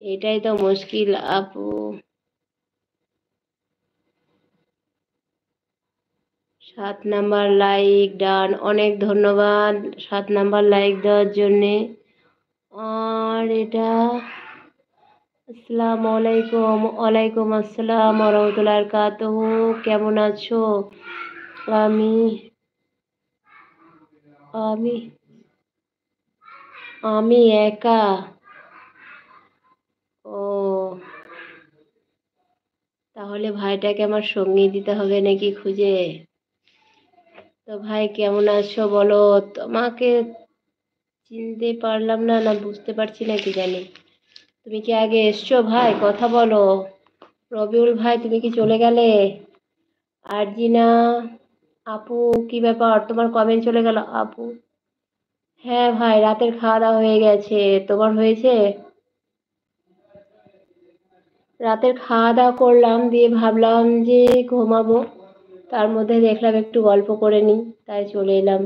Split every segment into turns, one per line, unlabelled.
এটাই তো মুশকিল আপু। 7 নাম্বার লাইক ডান, অনেক ধন্যবাদ 7 নাম্বার লাইক দেওয়ার জন্যে। আর এটা আসসালামু আলাইকুম। ওয়ালাইকুম আসসালাম ওয়া কাতুহু। কেমন আছো? আমি আমি আমি একা। ও, তাহলে ভাইটাকে আমার সঙ্গী দিতে হবে নাকি খুঁজে? তো ভাই কেমন আছো বলো। তোমাকে চিনতে পারলাম না, না বুঝতে পারছি না কি জানি। তুমি কি আগে এসছো ভাই? কথা বলো। রবিউল ভাই তুমি কি চলে গেলে? আরজিনা আপু, কি ব্যাপার তোমার কমেন্ট চলে গেল আপু? হ্যাঁ ভাই, রাতের খাওয়া দাওয়া হয়ে গেছে। তোমার হয়েছে? রাতের খাওয়া দাওয়া করলাম, দিয়ে ভাবলাম যে ঘুমাবো। তার মধ্যে দেখলাম একটু গল্প করে নিই, তাই চলে এলাম।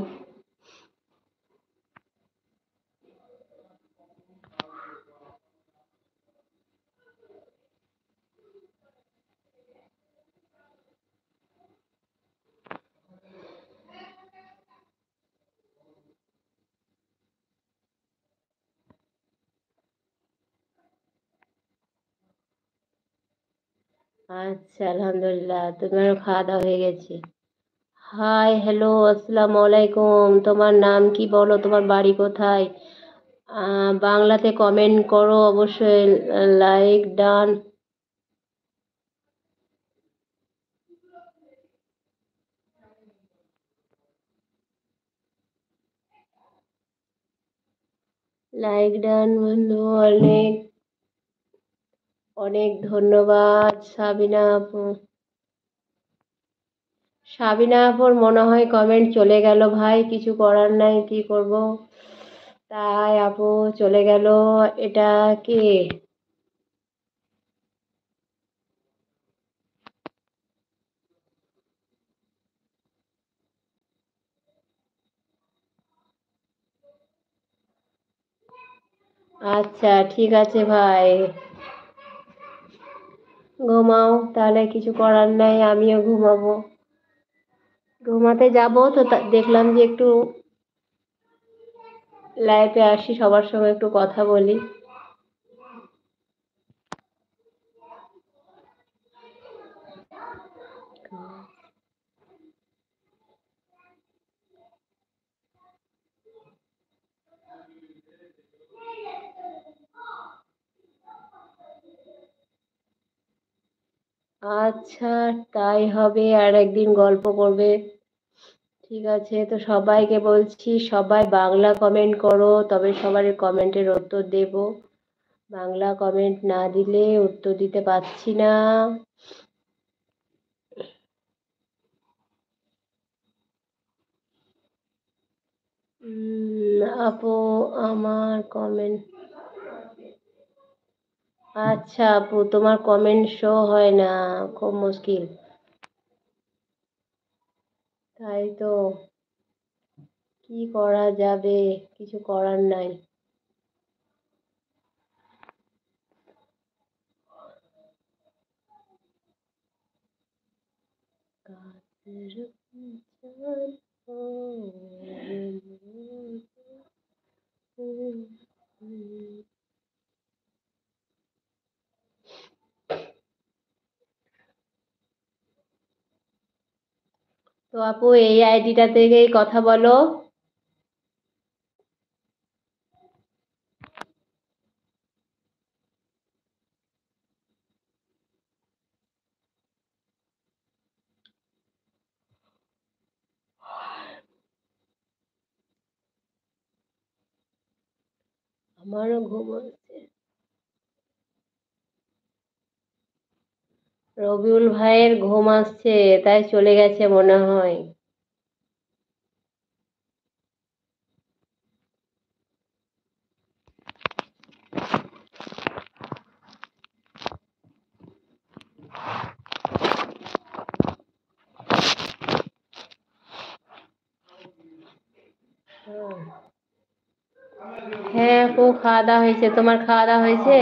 আচ্ছা, আলহামদুলিল্লাহ তোমারও খাওয়া দাওয়া হয়ে গেছে। হাই, হ্যালো, আসসালামু আলাইকুম। তোমার নাম কি বলো? তোমার বাড়ি কোথায়? বাংলাতে কমেন্ট করো অবশ্যই। Like done. লাইক ডান বন্ধু, অনেক অনেক ধন্যবাদ। সাবিনা আপুর মনে হয় কমেন্ট চলে গেল ভাই, কিছু করার নাই, কি করব। তাই আপু চলে গেল। এটা কে? আচ্ছা ঠিক আছে ভাই, ঘুমাও তাহলে, কিছু করার নাই, আমিও ঘুমাবো। ঘুমাতে যাব তো দেখলাম যে একটু লাইভে আসি, সবার সঙ্গে একটু কথা বলি। আচ্ছা, তাই হবে, আর একদিন গল্প করবে। ঠিক আছে, তো সবাইকে বলছি সবাই বাংলা কমেন্ট করো, তবে সবার কমেন্টের উত্তর দেব। বাংলা কমেন্ট না দিলে উত্তর দিতে পারছি না। আপু, আমার কমেন্ট, আচ্ছা আপু তোমার কমেন্ট শো হয় না, খুব মুশকিল। তাই তো, কি করা যাবে, কিছু করার নাই। কাছের চাঁদ ও, তো আপু এই আইডিটা থেকেই কথা বলো। আমারও ঘুম হচ্ছে। রবিউল ভাইয়ের ঘুম আসছে, তাই চলে গেছে মনে হয়। হ্যাঁ আপু, খাওয়া দাওয়া হয়েছে। তোমার খাওয়া দাওয়া হয়েছে?